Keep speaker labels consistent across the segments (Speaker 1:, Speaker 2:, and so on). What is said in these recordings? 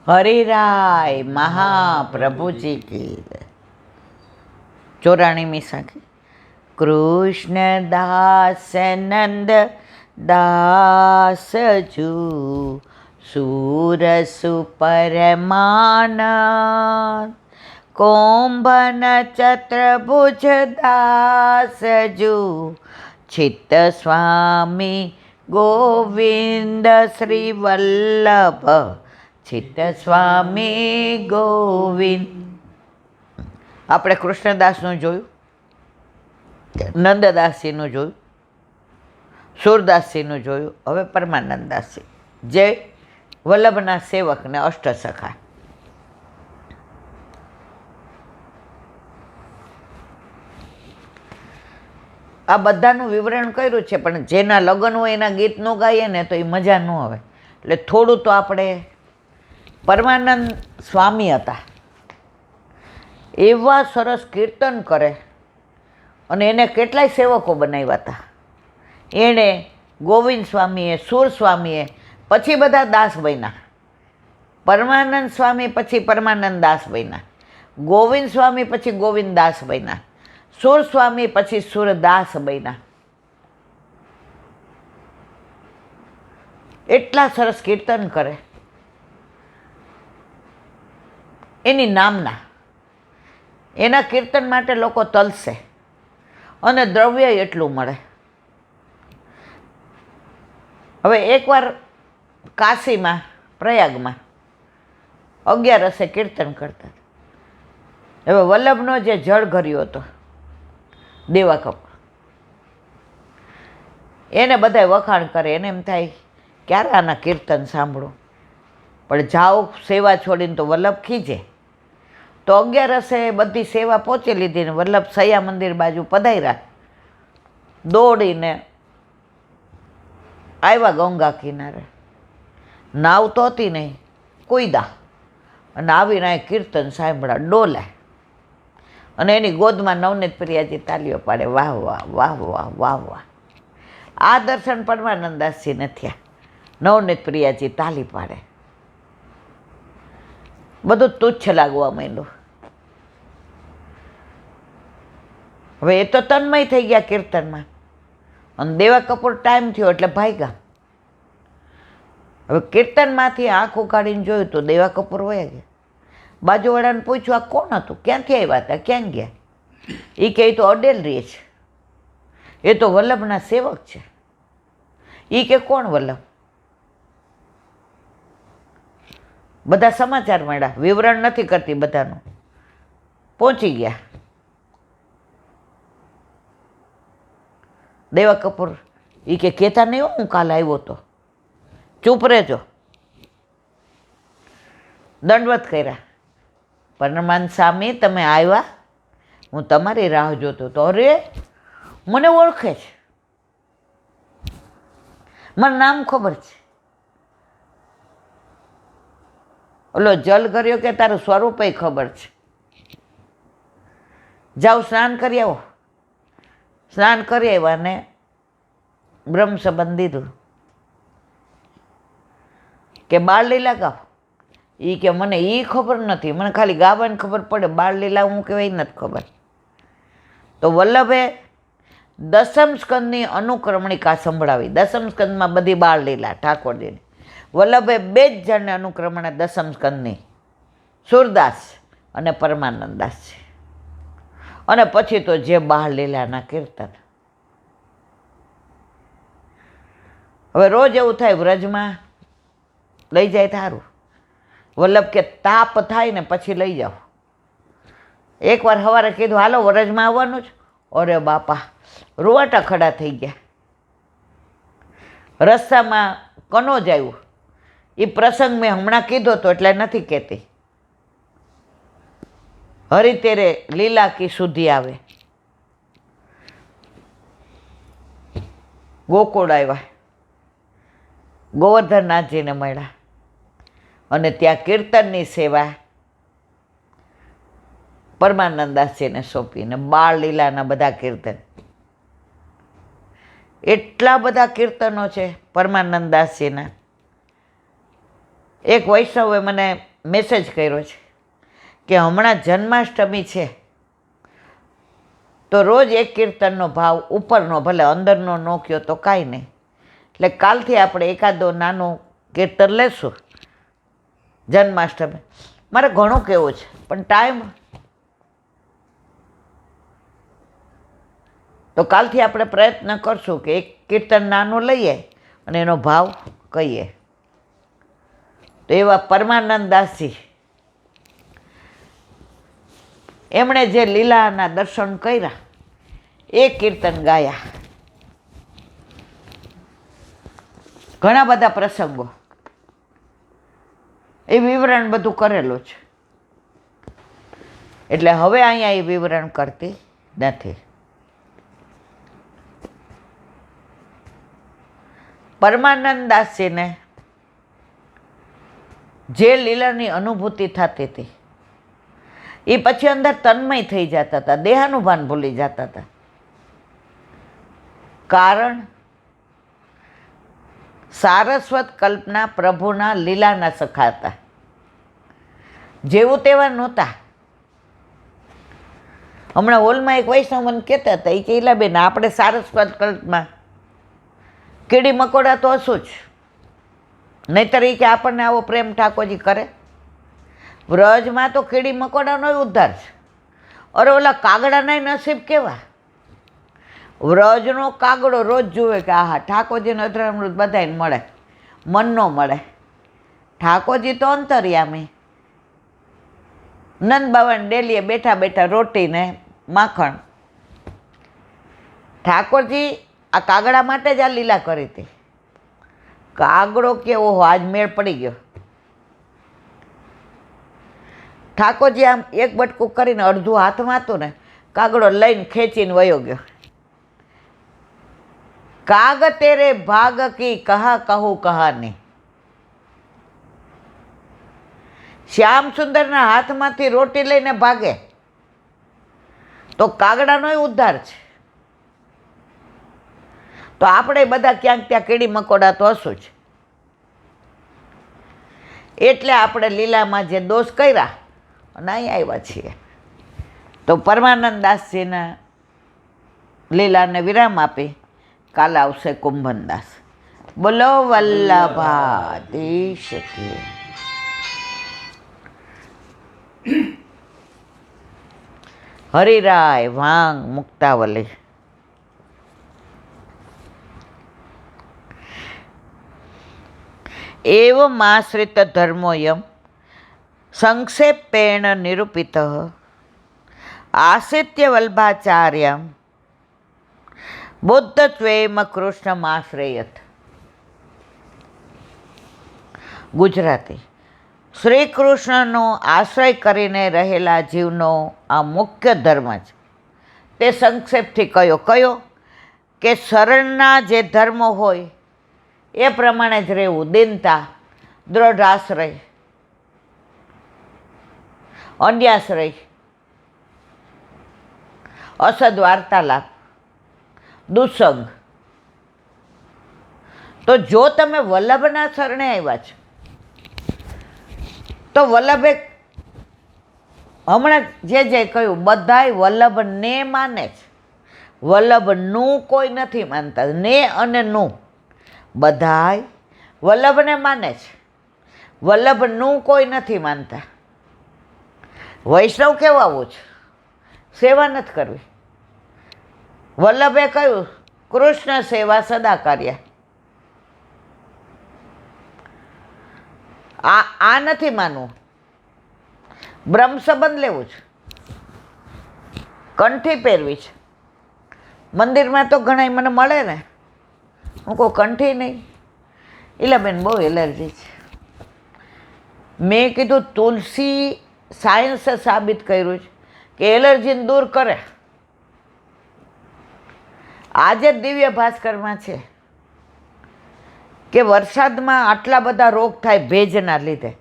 Speaker 1: હરિરાય મહાપ્રભુજી કી 84મી સાખી. કૃષ્ણ દાસ નંદ દાસજુ સુરસુ પરમાનંદ કૌંભન ચત્રભુજ દાસજુ ચિત્ત સ્વામી ગોવિંદ શ્રી વલ્લભ ચિત્ત સ્વામી ગોવિંદ. આપણે કૃષ્ણદાસનું જોયું, નંદદાસજીનું જોયું, સુરદાસજીનું જોયું. હવે પરમાનંદદાસજી જે વલ્લભના સેવક ને અષ્ટસખા. આ બધાનું વિવરણ કર્યું છે, પણ જેના લગ્ન હોય એના ગીત ન ગાઈએ ને તો એ મજા ન આવે. એટલે થોડું તો આપણે પરમાનંદ સ્વામી હતા, એવા સરસ કીર્તન કરે અને એને કેટલાય સેવકો બનાવ્યા હતા. એણે ગોવિંદ સ્વામીએ, સુર સ્વામીએ, પછી બધા દાસ બન્યા. પરમાનંદ સ્વામી પછી પરમાનંદ દાસ બન્યા, ગોવિંદ સ્વામી પછી ગોવિંદ દાસ બન્યા, સુર સ્વામી પછી સુરદાસ બન્યા. એટલા સરસ કીર્તન કરે એની નામના. એના કીર્તન માટે લોકો તલસે અને દ્રવ્ય એટલું મળે. હવે એકવાર કાશીમાં, પ્રયાગમાં 11 કીર્તન કરતા. હવે વલ્લભનો જે જળ ઘર્યો હતો દેવા કપૂર, એને બધાય વખાણ કરે. એને એમ થાય ક્યારે આના કીર્તન સાંભળું, પણ જાઓ સેવા છોડીને તો વલ્લભ ખીજે. તો 11 બધી સેવા પહોંચી લીધી ને વલ્લભ સૈયા મંદિર બાજુ પધાર્યા. દોડીને આવ્યા ગંગા કિનારે. નાવ તો હતી નહીં, કૂદ્યા અને આવીને આ કીર્તન સાંભળ્યા, ડોલે. અને એની ગોદમાં નવનીત પ્રિયાજી તાલીઓ પાડે, વાહ વાહ વાહ વાહ વાહ વાહ. આ દર્શન પરમાનંદદાસજીને થયા. નવનીત પ્રિયાજી તાલી પાડે, બધું તુચ્છ લાગવા માંડ્યું. હવે એ તો તન્મય થઈ ગયા કીર્તનમાં. અને દેવા કપૂર ટાઈમ થયો એટલે ભાગ્યા. હવે કીર્તનમાંથી આંખ ઉકાળીને જોયું તો દેવા કપૂર વયા ગયા. બાજુવાળાને પૂછ્યું આ કોણ હતું, ક્યાંથી આવ્યા હતા, ક્યાં ગયા? એ કહે તો અડેલ રહે છે, એ તો વલ્લભના સેવક છે. એ કે કોણ વલ્લભ? બધા સમાચાર મળ્યા, વિવરણ નથી કરતી બધાનું. પહોંચી ગયા. દેવા કપૂર એ કે કહેતા નહીં હો, હું કાલ આવ્યો તો, ચૂપ રહેજો. દંડવત કર્યા. પરમાનંદ સ્વામી તમે આવ્યા, હું તમારી રાહ જોતો તો. અરે મને ઓળખે છે, મારું નામ ખબર છે. ઓલો જલ કર્યો કે તારું સ્વરૂપ ખબર છે. જાઓ સ્નાન કરી આવો. સ્નાન કરી આવ્યા ને બ્રહ્મ સંબંધ દીધું કે બાળલીલા ગાવ. એ કે મને એ ખબર નથી, મને ખાલી ગાવાની ખબર પડે, બાળલીલા હું કહેવાય નથી ખબર. તો વલ્લભે દસમ સ્કંદની અનુક્રમણિકા સંભળાવી. દસમ સ્કંદમાં બધી બાળલીલા ઠાકોરજીની. વલ્લભે 2 જ જણને અનુક્રમણે દસમ સ્કંદની, સુરદાસ અને પરમાનંદદાસ છે. અને પછી તો જે બાળલીલાના કીર્તન. હવે રોજ એવું થાય વ્રજમાં લઈ જાય સારું. વલ્લભ કે તાપ થાય ને પછી લઈ જાઓ. એકવાર સવારે કીધું હાલો વ્રજમાં આવવાનું જ. અરે બાપા રૂવાટા ખડા થઈ ગયા. રસ્તામાં કનોજ આવ્યું. એ પ્રસંગ મેં હમણાં કીધો તો એટલે નથી કહેતી. હરિ તેરે લીલા કી સુધી આવે. ગોકુળ આવ્યા, ગોવર્ધનનાથજીને મળ્યા અને ત્યાં કીર્તનની સેવા પરમાનંદદાસજીને સોંપીને બાળ લીલાના બધા કીર્તન. એટલા બધા કીર્તનો છે પરમાનંદદાસજીના. એક વૈષ્ણવે મને મેસેજ કર્યો છે કે હમણાં જન્માષ્ટમી છે તો રોજ એક કીર્તનનો ભાવ ઉપરનો, ભલે અંદરનો ન કયો તો કાંઈ નહીં. એટલે કાલથી આપણે એકાદો નાનું કીર્તન લેશું જન્માષ્ટમી. મારે ઘણું કહેવું છે પણ ટાઈમ, તો કાલથી આપણે પ્રયત્ન કરશું કે એક કીર્તન નાનું લઈએ અને એનો ભાવ કહીએ. તો એવા પરમાનંદ દાસજી, એમણે જે લીલાના દર્શન કર્યા એ કીર્તન ગાયા. ઘણા બધા પ્રસંગો એ વિવરણ બધું કરેલું છે, એટલે હવે અહીંયા એ વિવરણ કરતી નથી. પરમાનંદ દાસજીને જે લીલાની અનુભૂતિ થતી હતી એ પછી અંદર તન્મય થઈ જતા હતા, દેહાનુભાન ભૂલી જતા હતા. કારણ સારસ્વત કલ્પના પ્રભુના લીલાના સખા હતા, જેવું તેવા નહોતા. હમણાં હોલમાં એક વૈષ્ણવ મને કહેતા હતા, એ કે બેન આપણે સારસ્વત કલ્પમાં કીડી મકોડા તો હશું જ, નહીતર એ કે આપણને આવો પ્રેમ ઠાકોરજી કરે. વ્રજમાં તો કીડી મકોડાનો ઉદ્ધાર છે. અરે ઓલા કાગડાના નસીબ કેવા! વ્રજનો કાગડો રોજ જુએ કે આહા ઠાકોરજીનો અધરામૃત બધાને મળે, મન ન મળે. ઠાકોરજી તો અંતર્યામી, નંદ બાવાને ડેલીએ બેઠા બેઠા રોટી ને માખણ. ઠાકોરજી આ કાગડા માટે જ આ લીલા કરી હતી. કાગડો કે ઓહો આજ મેળ પડી ગયો. ઠાકોરજી આમ એક બટકું કરીને અડધું હાથમાં હતું ને, કાગડો લઈને ખેંચીને વયો ગયો. કાગ તેરે ભાગ કી કહા કહું કહાની. શ્યામ સુંદરના હાથમાંથી રોટી લઈને ભાગે તો કાગડાનોય ઉદ્ધાર છે. તો આપણે બધા ક્યાંક ત્યાં કીડી મકોડા તો હશું જ. એટલે આપણે લીલામાં જે દોષ કર્યા અને અહીં આવ્યા છીએ. તો પરમાનંદ દાસજીના લીલાને વિરામ આપી કાલ આવશે કુંભનદાસ. બોલો વલ્લભાધીશ કી. હરિરાય વાંગ મુક્તાવલી. એવમાશ્રિત ધર્મોયમ સંક્ષેપેણ નિરૂપિત આશ્રિત્ય વલ્ભાચાર્યમ બુદ્ધત્વેમ કૃષ્ણમાશ્રયત. ગુજરાતી. શ્રી કૃષ્ણનો આશ્રય કરીને રહેલા જીવનો આ મુખ્ય ધર્મ છે. તે સંક્ષેપથી કયો કે શરણના જે ધર્મો હોય એ પ્રમાણે જ રહેવું. દીનતા, દ્રઢ આશ્રય, અન્યાશ્રય, અસદ વાર્તાલાપ, દુસંગ. તો જો તમે વલ્લભના શરણે આવ્યા છો તો વલ્લભે હમણાં જે કહ્યું બધાય વલ્લભને માને છે. વલ્લભનું કોઈ નથી માનતા. ને અને નું બધાય વલ્લભને માને છે, વલ્લભનું કોઈ નથી માનતા. વૈષ્ણવ કહેવાવું છે, સેવા નથી કરવી. વલ્લભે કહ્યું કૃષ્ણ સેવા સદા કાર્ય. આ નથી માનવું. બ્રહ્મ સંબંધ લેવું છે, કંઠી પહેરવી છે. મંદિરમાં તો ઘણા મને મળે ને, હું કહું કંઠી નહીં. એટલે બેન બહુ એલર્જી છે. મેં કીધું તુલસી સાયન્સે સાબિત કર્યું છે કે એલર્જીને દૂર કરે. આજે દિવ્ય ભાસ્કરમાં છે કે વરસાદમાં આટલા બધા રોગ થાય ભેજના લીધે.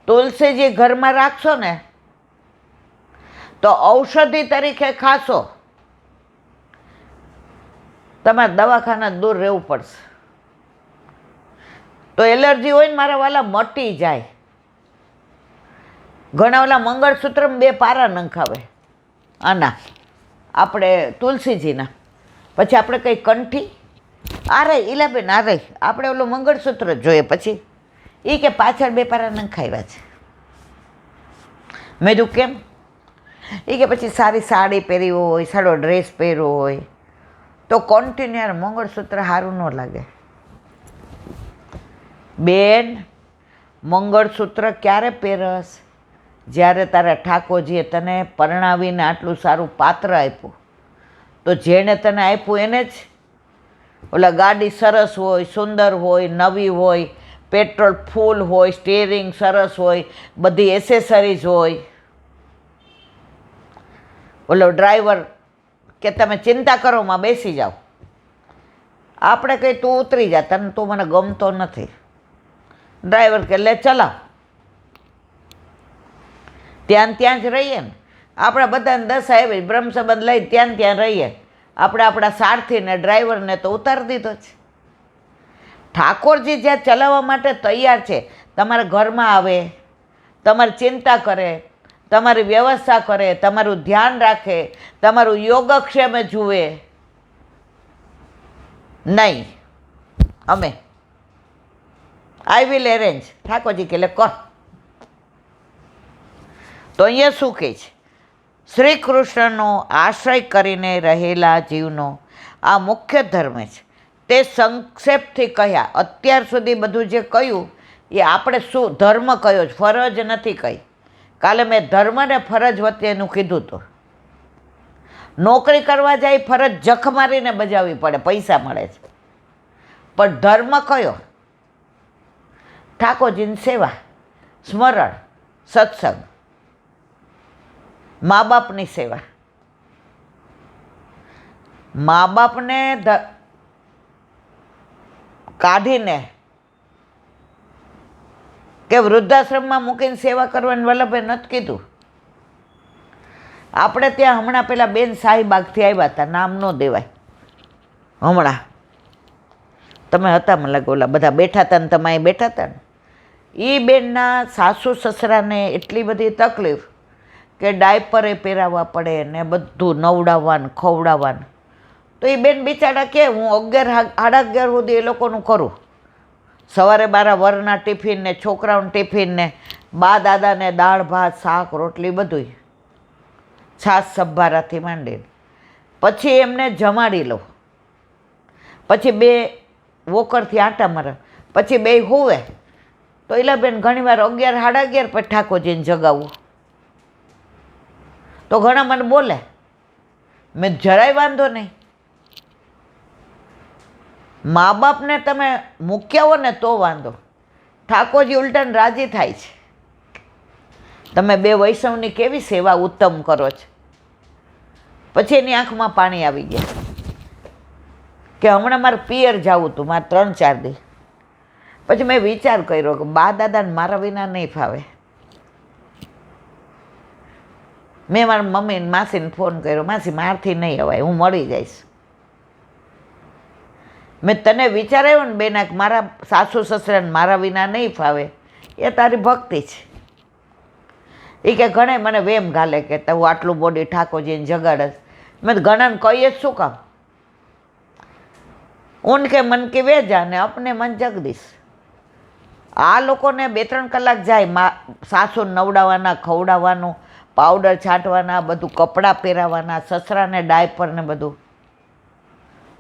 Speaker 1: તુલસીજી ઘરમાં રાખશો ને તો ઔષધિ તરીકે ખાશો, તમારે દવાખાના દૂર રહેવું પડશે. તો એલર્જી હોય ને મારા વાલા મટી જાય. ઘણા ઓલા મંગળસૂત્રમાં 2 પારા નંખાવે આના આપણે તુલસીજીના, પછી આપણે કંઈ કંઠી આ રહી ઈલાબેન આ રહી આપણે ઓલું મંગળસૂત્ર જ જોઈએ, પછી એ કે પાછળ 2 પારા નંખાવ્યા છે. મેં કીધું કેમ? એ કે પછી સારી સાડી પહેરી હોય, સારો ડ્રેસ પહેર્યો હોય તો કન્ટિન્યુ મંગળસૂત્ર સારું ન લાગે. બેન મંગળસૂત્ર ક્યારે પહેરસ? જ્યારે તારા ઠાકોરજીએ તને પરણાવીને આટલું સારું પાત્ર આપ્યું, તો જેણે તને આપ્યું એને જ. ઓલા ગાડી સરસ હોય, સુંદર હોય, નવી હોય, પેટ્રોલ ફૂલ હોય, સ્ટીયરિંગ સરસ હોય, બધી એસેસરીઝ હોય, ઓલો ડ્રાઈવર કે તમે ચિંતા કરો માં બેસી જાઓ, આપણે કંઈ તું ઉતરી જા, તને તું મને ગમતો નથી. ડ્રાઈવર કે લે ચલાવ, ત્યાં જ રહીએ ને. આપણે બધાને 10 આવી બ્રહ્મ સંબંધ લઈ ત્યાં રહીએ, આપણે આપણા સારથીને ડ્રાઈવરને તો ઉતારી દીધો છે. ઠાકોરજી જ્યાં ચલાવવા માટે તૈયાર છે, તમારા ઘરમાં આવે, તમારી ચિંતા કરે, તમારી વ્યવસ્થા કરે, તમારું ધ્યાન રાખે, તમારું યોગક્ષેમે જુએ નહીં. અમે આઈ વિલ એરેન્જ, ઠાકોરજી કે લે કર. તો અહીંયા શું કહે છે? શ્રી કૃષ્ણનો આશ્રય કરીને રહેલા જીવનો આ મુખ્ય ધર્મ છે. તે સંક્ષેપથી કહ્યા. અત્યાર સુધી બધું જે કહ્યું એ આપણે શું ધર્મ કયો છે, ફરજ નથી કહી. કાલે મેં ધર્મ ને ફરજ વચ્ચેનું કીધું હતું. નોકરી કરવા જાય ફરજ જખ મારીને બજાવવી પડે, પૈસા મળે છે. પણ ધર્મ કયો? ઠાકોરજીની સેવા, સ્મરણ, સત્સંગ, મા બાપની સેવા. મા બાપને કાઢીને કે વૃદ્ધાશ્રમમાં મૂકીને સેવા કરવાની વલ્લભે નથી કીધું. આપણે ત્યાં હમણાં પેલા બેન શાહીબાગથી આવ્યા હતા, નામ ન દેવાય, હમણાં તમે હતા મને લાગે, ઓલા બધા બેઠા હતા ને તમે અહીં બેઠા હતા ને. એ બેનના સાસુ સસરાને એટલી બધી તકલીફ કે ડાયપરે પહેરાવવા પડે ને બધું નવડાવવાનું ખવડાવવાનું. તો એ બેન બિચારા કે હું 11 સાડા 11 સુધી એ લોકોનું કરું. સવારે મારા વરના ટિફિન ને છોકરાઓનું ટિફિન ને બા દાદાને દાળ ભાત શાક રોટલી બધું, છાશ સબ્ભારાથી માંડીને પછી એમને જમાડી લઉં, પછી 2 વોકરથી આટા મારે, પછી 2 હોવે. તો એલા બેન ઘણીવાર 11 સાડા 11 પછી ઠાકોરજીને જગાવવું. તો ઘણા મને બોલે, મેં જરાય વાંધો નહીં. મા બાપને તમે મૂક્યા હો ને તો વાંધો, ઠાકોરજી ઉલટાને રાજી થાય છે. તમે 2 વૈષ્ણવની કેવી સેવા ઉત્તમ કરો છો. પછી એની આંખમાં પાણી આવી ગયા કે હમણાં મારે પિયર જવું હતું, મારે 3-4 દી. પછી મેં વિચાર કર્યો કે બા દાદાને મારા વિના નહીં ફાવે. મેં મારા મમ્મીને માસીને ફોન કર્યો, માસી મારથી નહીં અવાય, હું મળી જઈશ. મેં તને વિચારાયો ને બેના કે મારા સાસુ સસરાને મારા વિના નહીં ફાવે, એ તારી ભક્તિ છે. એ કે ઘણે મને વેમ ઘાલે કે તું આટલું બોડી ઠાકોરજીને જગાડસ. મેં ઘણાને કહીએ જ શું કામ? ઉનકે મન કે વેજા ને અપને મન જગદીશ. આ લોકોને 2-3 કલાક જાય સાસુને નવડાવવાના, ખવડાવવાનું, પાવડર છાંટવાના, બધું કપડાં પહેરાવાના, સસરાને ડાયપર ને બધું.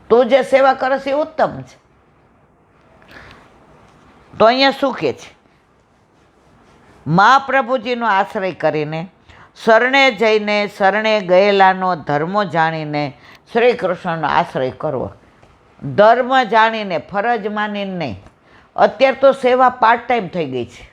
Speaker 1: તું જે સેવા કરસ એ ઉત્તમ છે. તો અહીંયા શું કહે છે? મહાપ્રભુજીનો આશ્રય કરીને શરણે જઈને શરણે ગયેલાનો ધર્મ જાણીને શ્રી કૃષ્ણનો આશ્રય કરવો. ધર્મ જાણીને, ફરજ માનીને નહીં. અત્યારે તો સેવા પાર્ટ ટાઈમ થઈ ગઈ છે.